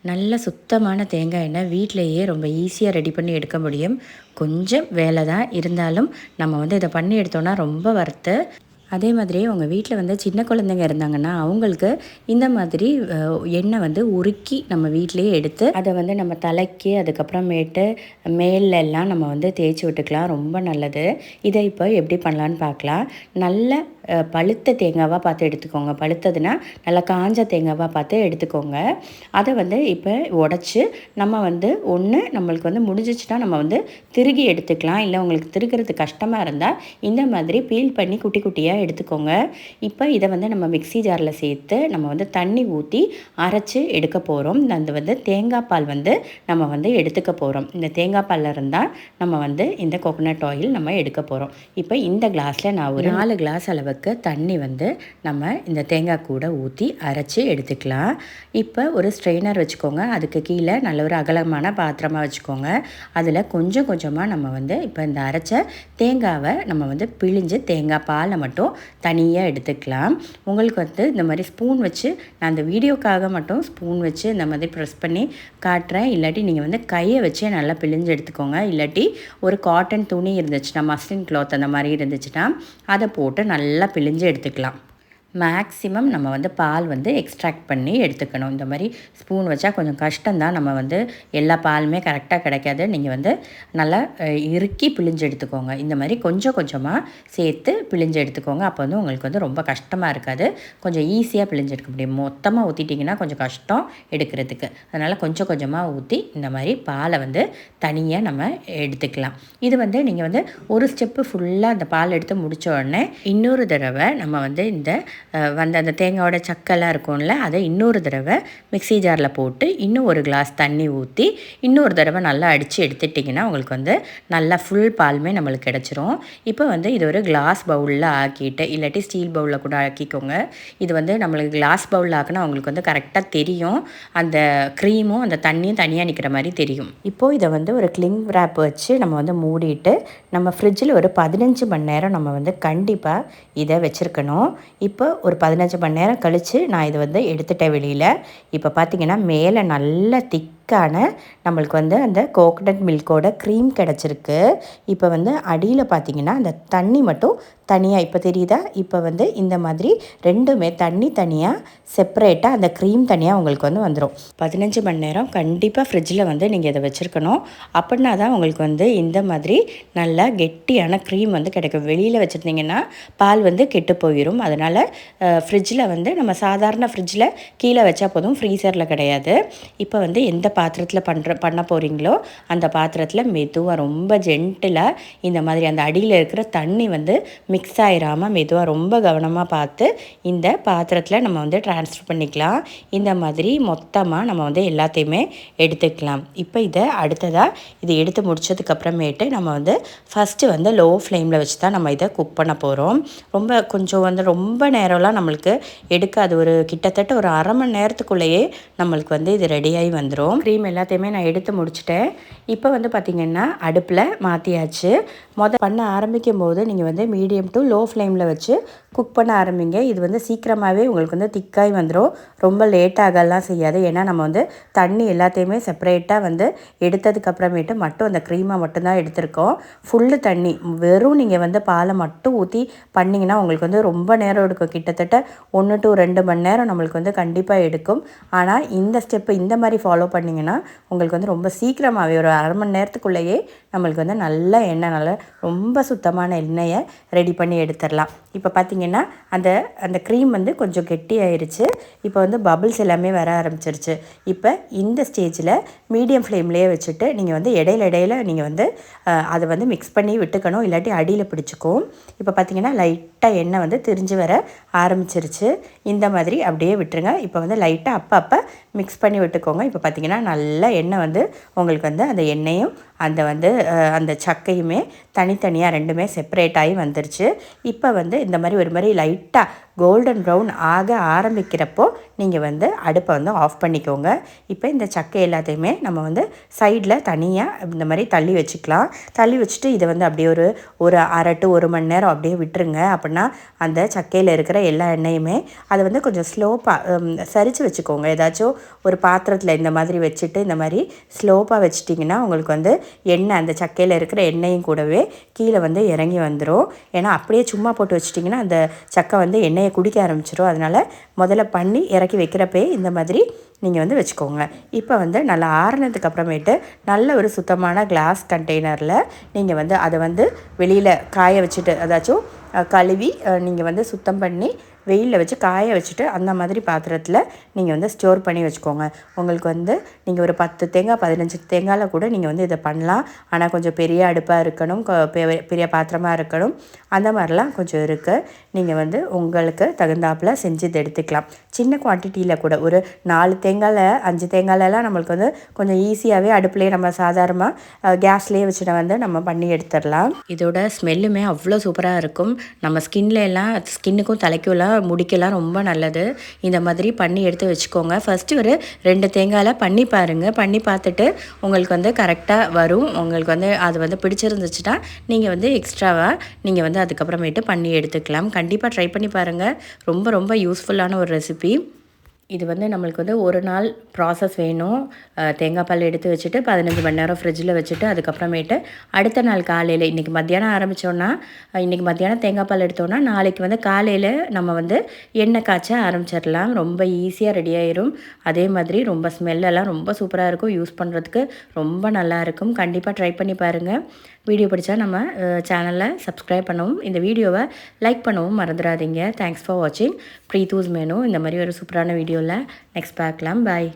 நல்ல சுத்தமான தேங்காய் எண்ணெய் வீட்டிலேயே ரொம்ப ஈஸியாக ரெடி பண்ணி எடுக்க முடியும். கொஞ்சம் வேலை தான் இருந்தாலும் நம்ம இதை பண்ணி எடுத்தோன்னா ரொம்ப வறுத்து. அதே மாதிரி உங்கள் வீட்டில் சின்ன குழந்தைங்க இருந்தாங்கன்னா அவங்களுக்கு இந்த மாதிரி எண்ணெய் உருக்கி நம்ம வீட்டிலேயே எடுத்து அதை நம்ம தலைக்கு அதுக்கப்புறமேட்டு மேலெல்லாம் நம்ம தேய்ச்சி விட்டுக்கலாம். ரொம்ப நல்லது. இதை இப்போ எப்படி பண்ணலான்னு பார்க்கலாம். நல்ல பழுத்த தேங்காவாக பார்த்து எடுத்துக்கோங்க. பழுத்ததுன்னா நல்லா காஞ்ச தேங்காவாக பார்த்து எடுத்துக்கோங்க. அதை இப்போ உடச்சி நம்ம ஒன்று நம்மளுக்கு முடிஞ்சிச்சுன்னா நம்ம திருகி எடுத்துக்கலாம். இல்லை உங்களுக்கு திருகிறது கஷ்டமாக இருந்தால் இந்த மாதிரி பீல் பண்ணி குட்டி குட்டியாக எடுத்துக்கோங்க. இப்போ இதை நம்ம மிக்ஸி ஜாரில் சேர்த்து நம்ம தண்ணி ஊற்றி அரைச்சி எடுக்க போகிறோம். அந்த தேங்காய் பால் நம்ம எடுத்துக்க போகிறோம். இந்த தேங்காய் பாலில் இருந்தால் நம்ம இந்த கோகோனட் ஆயில் நம்ம எடுக்க போகிறோம். இப்போ இந்த கிளாஸில் நான் ஒரு 4 கிளாஸ் அளவுக்கு தண்ணி நம்ம இந்த தேங்காய் கூட ஊற்றி அரைச்சி எடுத்துக்கலாம். இப்போ ஒரு ஸ்ட்ரெயினர் வச்சுக்கோங்க. அதுக்கு கீழே நல்ல ஒரு அகலமான பாத்திரமாக வச்சுக்கோங்க. அதில் கொஞ்சம் கொஞ்சமாக நம்ம இப்போ இந்த அரைச்ச தேங்காவை நம்ம பிழிஞ்சு தேங்காய் பாலை மட்டும் தனியாக எடுத்துக்கலாம். உங்களுக்கு இந்த மாதிரி ஸ்பூன் வச்சு நான் அந்த வீடியோக்காக மட்டும் ஸ்பூன் வச்சு இந்த மாதிரி ப்ரெஸ் பண்ணி காட்டுறேன். இல்லாட்டி நீங்கள் கையை வச்சே நல்லா பிழிஞ்சு எடுத்துக்கோங்க. இல்லாட்டி ஒரு காட்டன் துணி இருந்துச்சுன்னா, மஸ்லின் கிளாத் அந்த மாதிரி இருந்துச்சுன்னா அதை போட்டு நல்லா பிழிஞ்சு எடுத்துக்கலாம். மேக்ஸிமம் நம்ம பால் எக்ஸ்ட்ராக்ட் பண்ணி எடுத்துக்கணும். இந்த மாதிரி ஸ்பூன் வச்சா கொஞ்சம் கஷ்டம்தான். நம்ம எல்லா பாலுமே கரெக்டாக கிடைக்காது. நீங்கள் நல்லா இறுக்கி பிழிஞ்சு எடுத்துக்கோங்க. இந்த மாதிரி கொஞ்சம் கொஞ்சமாக சேர்த்து பிழிஞ்சு எடுத்துக்கோங்க. அப்போ உங்களுக்கு ரொம்ப கஷ்டமாக இருக்காது. கொஞ்சம் ஈஸியாக பிழிஞ்சு எடுக்க முடியும். மொத்தமாக ஊற்றிட்டிங்கன்னா கொஞ்சம் கஷ்டம் எடுக்கிறதுக்கு. அதனால் கொஞ்சம் கொஞ்சமாக ஊற்றி இந்த மாதிரி பாலை தனியாக நம்ம எடுத்துக்கலாம். இது நீங்கள் ஒரு ஸ்டெப்பு ஃபுல்லாக அந்த பால் எடுத்து முடித்த உடனே இன்னொரு தடவை நம்ம இந்த அந்த தேங்காயோட சக்கெல்லாம் இருக்கும்ல, அதை இன்னொரு தடவை மிக்ஸி ஜாரில் போட்டு இன்னும் ஒரு கிளாஸ் தண்ணி ஊற்றி இன்னொரு தடவை நல்லா அடித்து எடுத்துட்டிங்கன்னா உங்களுக்கு நல்லா ஃபுல் பாலுமே நம்மளுக்கு கிடச்சிரும். இப்போ இது ஒரு கிளாஸ் பவுலில் ஆக்கிட்டு, இல்லாட்டி ஸ்டீல் பவுலில் கூட ஆக்கிக்கோங்க. இது நம்மளுக்கு கிளாஸ் பவுலில் ஆக்கினா உங்களுக்கு கரெக்டாக தெரியும். அந்த க்ரீமும் அந்த தண்ணியும் தனியாக நிற்கிற மாதிரி தெரியும். இப்போது இதை ஒரு கிளிங் ரேப் வச்சு நம்ம மூடிட்டு நம்ம ஃப்ரிட்ஜில் ஒரு 15 மணி நேரம் நம்ம கண்டிப்பாக இதை வச்சுருக்கணும். இப்போ ஒரு 15 மணி நேரம் கழித்து நான் இதை எடுத்துட்டேன் வெளியில். இப்போ பார்த்திங்கன்னா மேலே நல்ல நம்மளுக்கு அந்த கோகனட் மில்கோட க்ரீம் கிடச்சிருக்கு. இப்போ அடியில் பார்த்திங்கன்னா அந்த தண்ணி மட்டும் தனியாக இப்போ தெரியுதா? இப்போ இந்த மாதிரி ரெண்டுமே தண்ணி தனியாக செப்பரேட்டாக அந்த க்ரீம் தனியாக உங்களுக்கு வந்துடும். 15 மணி நேரம் கண்டிப்பாக ஃப்ரிட்ஜில் நீங்கள் இதை வச்சுருக்கணும். அப்படின்னா தான் உங்களுக்கு இந்த மாதிரி நல்லா கெட்டியான க்ரீம் கிடைக்கும். வெளியில் வச்சுருந்தீங்கன்னா பால் கெட்டு போயிடும். அதனால் ஃப்ரிட்ஜில் நம்ம சாதாரண ஃப்ரிட்ஜில் கீழே வச்சா போதும், ஃப்ரீசரில் கிடையாது. இப்போ எந்த பாத்திரத்தில் பண்ண போகிறீங்களோ அந்த பாத்திரத்தில் மெதுவாக ரொம்ப ஜென்டிலாக இந்த மாதிரி அந்த அடியில் இருக்கிற தண்ணி மிக்ஸ் ஆகிராமல் மெதுவாக ரொம்ப கவனமாக பார்த்து இந்த பாத்திரத்தில் நம்ம ட்ரான்ஸ்ஃபர் பண்ணிக்கலாம். இந்த மாதிரி மொத்தமாக நம்ம எல்லாத்தையுமே எடுத்துக்கலாம். இப்போ இதை அடுத்ததாக இது எடுத்து முடித்ததுக்கப்புறமேட்டு நம்ம ஃபஸ்ட்டு லோ ஃப்ளேமில் வச்சு தான் நம்ம இதை குக் பண்ண போகிறோம். கொஞ்சம் ரொம்ப நேரம்லாம் நம்மளுக்கு எடுக்காது. ஒரு கிட்டத்தட்ட ஒரு அரை மணி நேரத்துக்குள்ளேயே நம்மளுக்கு இது ரெடியாகி வந்துடும். க்ரீம் எல்லாத்தையுமே நான் எடுத்து முடிச்சிட்டேன். இப்போ பார்த்திங்கன்னா அடுப்பில் மாற்றியாச்சு. பண்ண ஆரம்பிக்கும் போது நீங்கள் மீடியம் டு லோ ஃப்ளேமில் வச்சு குக் பண்ண ஆரம்பிங்க. இது சீக்கிரமாகவே உங்களுக்கு திக்காய் வந்துடும். ரொம்ப லேட்டாகலாம் செய்யாது. ஏன்னா நம்ம தண்ணி எல்லாத்தையுமே செப்பரேட்டாக எடுத்ததுக்கப்புறமேட்டு மட்டும் அந்த க்ரீமை மட்டும்தான் எடுத்திருக்கோம். ஃபுல்லு தண்ணி வெறும் நீங்கள் பாலை மட்டும் ஊற்றி பண்ணிங்கன்னா உங்களுக்கு ரொம்ப நேரம் எடுக்கும். கிட்டத்தட்ட 1 to 2 மணி நேரம் நம்மளுக்கு கண்டிப்பாக எடுக்கும். ஆனால் இந்த ஸ்டெப்பு இந்த மாதிரி ஃபாலோ பண்ணிங்கன்னா உங்களுக்கு ரொம்ப சீக்கிரமாகவே ஒரு அரை மணி நேரத்துக்குள்ளேயே நம்மளுக்கு நல்ல எண்ணெய், நல்ல ரொம்ப சுத்தமான எண்ணெயை ரெடி பண்ணி எடுத்துடலாம். இப்போ பார்த்திங்கன்னா அந்த க்ரீம் கொஞ்சம் கெட்டி ஆயிடுச்சு. இப்போ பபிள்ஸ் எல்லாமே வர ஆரம்பிச்சிருச்சு. இப்போ இந்த ஸ்டேஜில் மீடியம் ஃப்ளேம்லேயே வச்சுட்டு நீங்கள் இடையில நீங்கள் அதை மிக்ஸ் பண்ணி விட்டுக்கணும். இல்லாட்டி அடியில் பிடிச்சிக்கும். இப்போ பார்த்திங்கன்னா லைட்டாக எண்ணெய் திரிஞ்சு வர ஆரம்பிச்சிருச்சு. இந்த மாதிரி அப்படியே விட்டுருங்க. இப்போ லைட்டாக அப்போ மிக்ஸ் பண்ணி விட்டுக்கோங்க. இப்போ பார்த்திங்கன்னா நல்லா எண்ணெய் உங்களுக்கு அந்த எண்ணெயும் அந்த வந்து அந்த சக்கையுமே தனித்தனியாக ரெண்டுமே செப்பரேட் ஆகி வந்துருச்சு. இப்போ வந்து இந்த மாதிரி ஒரு மாதிரி லைட்டாக கோல்டன் ப்ரௌன் ஆக ஆரம்பிக்கிறப்போ நீங்கள் வந்து அடுப்பை வந்து ஆஃப் பண்ணிக்கோங்க. இப்போ இந்த சக்கை எல்லாத்தையுமே நம்ம வந்து சைடில் தனியாக இந்த மாதிரி தள்ளி வச்சுக்கலாம். தள்ளி வச்சுட்டு இதை வந்து அப்படியே ஒரு அரை டு 1 மணி நேரம் அப்படியே விட்டுருங்க. அப்படின்னா அந்த சக்கையில் இருக்கிற எல்லா எண்ணெயுமே அதை வந்து கொஞ்சம் ஸ்லோப்பாக சரித்து வச்சுக்கோங்க. ஏதாச்சும் ஒரு பாத்திரத்தில் இந்த மாதிரி வச்சுட்டு இந்த மாதிரி ஸ்லோப்பாக வச்சிட்டிங்கன்னா உங்களுக்கு வந்து எண்ணெய் அந்த சக்கையில் இருக்கிற எண்ணெயும் கூடவே கீழே வந்து இறங்கி வந்துடும். ஏன்னா அப்படியே சும்மா போட்டு வச்சிட்டிங்கன்னா அந்த சக்கை வந்து எண்ணெயை குடிக்க ஆரம்பிச்சிடும். அதனால் முதல்ல பண்ணி இறக்கி வைக்கிறப்பே இந்த மாதிரி நீங்கள் வந்து வச்சுக்கோங்க. இப்போ வந்து நல்லா ஆறுனதுக்கு அப்புறமேட்டு நல்ல ஒரு சுத்தமான கிளாஸ் கண்டெய்னரில் நீங்கள் வந்து அதை வந்து வெளியில் காய வச்சுட்டு அதாச்சும் கழுவி நீங்கள் வந்து சுத்தம் பண்ணி வெயிலில் வச்சு காய வச்சுட்டு அந்த மாதிரி பாத்திரத்தில் நீங்கள் வந்து ஸ்டோர் பண்ணி வச்சுக்கோங்க. உங்களுக்கு வந்து நீங்கள் ஒரு 10 தேங்காய் 15 தேங்காயில் கூட நீங்கள் வந்து இதை பண்ணலாம். ஆனால் கொஞ்சம் பெரிய அடுப்பாக இருக்கணும், பெரிய பாத்திரமாக இருக்கணும், அந்த மாதிரிலாம் கொஞ்சம் இருக்குது. நீங்கள் வந்து உங்களுக்கு தகுந்தாப்பில் செஞ்சு இதை எடுத்துக்கலாம். சின்ன குவான்டிட்டியில் கூட ஒரு 4 தேங்காயில் 5 தேங்காயிலலாம் நம்மளுக்கு வந்து கொஞ்சம் ஈஸியாகவே அடுப்புலேயே நம்ம சாதாரணமாக கேஸ்லேயே வச்சுட்டு வந்து நம்ம பண்ணி எடுத்துடலாம். இதோட ஸ்மெல்லுமே அவ்வளோ சூப்பராக இருக்கும். நம்ம ஸ்கின்னுக்கும் தலைக்கும்லாம் முடிக்கலாம் ரொம்ப நல்லது. இந்த மாதிரி பண்ணி எடுத்து வச்சுக்கோங்க. ஃபஸ்ட்டு ஒரு 2 தேங்காயில் பண்ணி பாருங்கள். பண்ணி பார்த்துட்டு உங்களுக்கு வந்து கரெக்டாக வரும். உங்களுக்கு வந்து அது வந்து பிடிச்சிருந்துச்சுன்னா நீங்கள் வந்து எக்ஸ்ட்ராவாக நீங்கள் வந்து அதுக்கப்புறமேட்டு பண்ணி எடுத்துக்கலாம். கண்டிப்பாக ட்ரை பண்ணி பாருங்கள். ரொம்ப ரொம்ப யூஸ்ஃபுல்லான ஒரு ரெசிபி. இது வந்து நம்மளுக்கு வந்து ஒரு நாள் ப்ராசஸ் வேணும். தேங்காய் பால் எடுத்து வச்சுட்டு 15 மணி நேரம் ஃப்ரிட்ஜில் வச்சுட்டு அதுக்கப்புறமேட்டு அடுத்த நாள் காலையில் இன்றைக்கி மத்தியானம் ஆரம்பித்தோன்னா இன்றைக்கி மத்தியானம் தேங்காய் பால் எடுத்தோன்னா நாளைக்கு வந்து காலையில் நம்ம வந்து எண்ணெய் காய்ச்ச ஆரம்பிச்சிடலாம். ரொம்ப ஈஸியாக ரெடி ஆயிரும். அதே மாதிரி ரொம்ப ஸ்மெல்லெல்லாம் ரொம்ப சூப்பராக இருக்கும். யூஸ் பண்ணுறதுக்கு ரொம்ப நல்லாயிருக்கும். கண்டிப்பாக ட்ரை பண்ணி பாருங்கள். வீடியோ பிடிச்சா நம்ம சேனலை சப்ஸ்கிரைப் பண்ணவும் இந்த வீடியோவை லைக் பண்ணவும் மறந்துடாதீங்க. தேங்க்ஸ் ஃபார் வாட்சிங். ப்ரீத்தூஸ் மெனு இந்த மாதிரி ஒரு சூப்பரான வீடியோவில் நெக்ஸ்ட் பார்க்கலாம். பாய்.